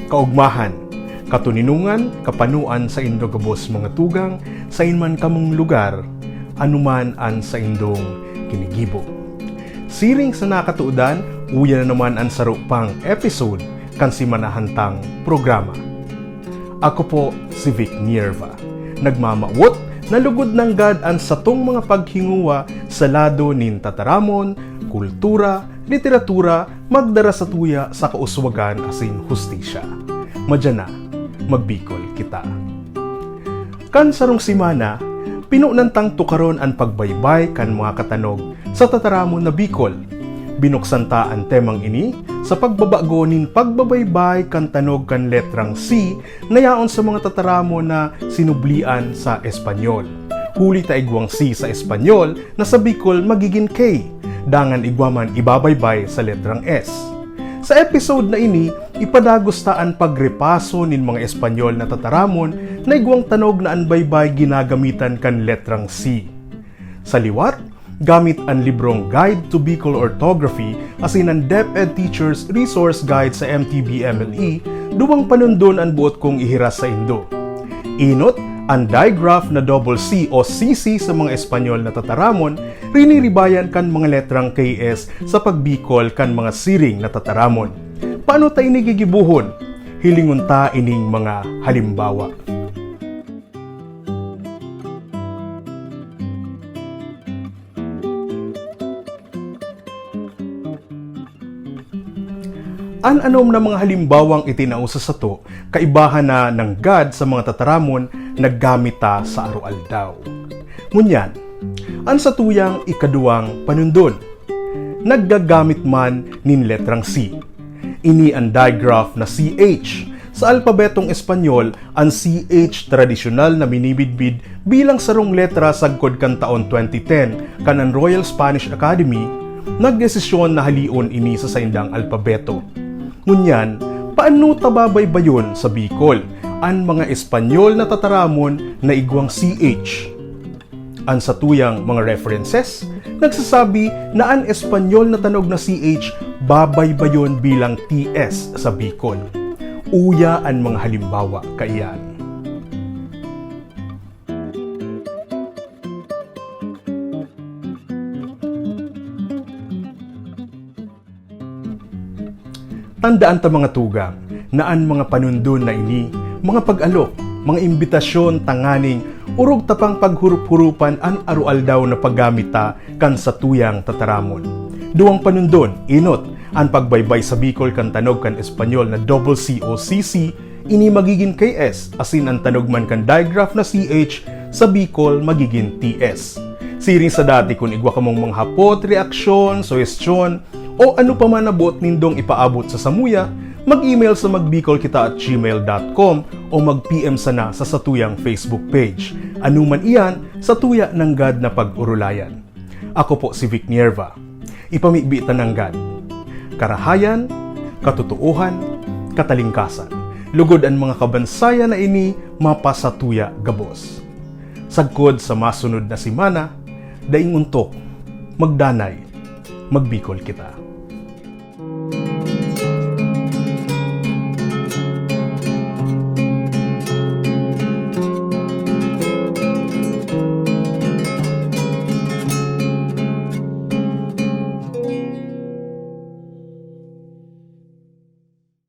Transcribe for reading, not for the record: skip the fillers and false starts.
Kaugmahan, katuninungan, kapanuan sa indo gabos mga tugang, sa inman kamong lugar, anuman an sa indong kinigibo. Siring sa nakatuudan, uya na naman ang sarupang episode kan si manahantang programa. Ako po si Vic Nierva, nagmamawot na lugod ng God ang satong mga paghinguwa sa lado nin tataramon, kultura, literatura, magdara sa tuya sa kauswagan asin hustisya. Madyan na, magbikol kita. Kan sarong simana, pinunantang tukaron ang pagbaybay kan mga katanog sa tataramon na Bicol. Binuksan ta ang temang ini sa pagbabago nin pagbabaybay kan tanog kan letrang C na yaon sa mga tataramon na sinublian sa Espanyol. Huli ta igwang C sa Espanyol na sa Bicol magiging K, dangan igwaman ibabaybay sa letrang S. Sa episode na ini, ipadagos ta ang pagrepaso nin mga Espanyol na tataramon na igwang tanog na anbaybay ginagamitan kan letrang C. Sa liwat, gamit ang librong Guide to Bicol Orthography asin ang DepEd Teacher's Resource Guide sa MTB-MLE, duwang panundon ang buot kong ihiras sa Indo. Inot, ang digraph na double C o CC sa mga Espanyol na tataramon, riniribayan kan mga letrang KS sa pagbikol kan mga siring na tataramon. Paano tayo inigigibuhon? Hilingon ta ining mga halimbawa. An-anom na mga halimbawang itinausa sa to, kaibahan na ng God sa mga tataramon naggamit ta sa arualdaw. Ngunyan, an sa tuyang ikaduwang panundon, naggagamit man nin letrang C. Ini ang digraph na CH. Sa alpabetong Espanyol, ang CH tradisyonal na minibidbid bilang sarong letra sagkod kan taon 2010 kan ang Royal Spanish Academy nagdesisyon na halion ini sa saindang alpabeto. Ngunyan, paano tababaybayon sa Bicol ang mga Espanyol na tataramon na igwang CH? Ang sa tuyang mga references, nagsasabi na ang Espanyol na tanog na CH babaybayon bilang TS sa Bicol. Uya ang mga halimbawa kaiyan. Tandaan ta mga tugang, na ang mga panundon na ini, mga pag-alok, mga imbitasyon tanganing, urog tapang paghurup-hurupan ang arualdaw na paggamit ta kan sa tuyang tataramon. Duwang panundon, inot, ang pagbaybay sa Bicol kan tanog kan Espanyol na double C o CC, ini magiging KS, asin ang tanog man kan digraph na CH, sa Bicol magiging TS. Siring sa dati kung igwa ka mong mga hapot, reaksyon, suwestyon, o ano pa man na buot nindong ipaabot sa samuya, mag-email sa magbicolkita@gmail.com o mag-PM sana sa Satuyang Facebook page. Anuman iyan, Satuya ng God na pag-urulayan. Ako po si Vic Nierva. Ipamibitan ng God. Karahayan, katutuuhan, katalingkasan. Lugod ang mga kabansayan na ini mapasatuya gabos. Sagkod sa masunod na simana, daing untok, magdanay, magbikol kita.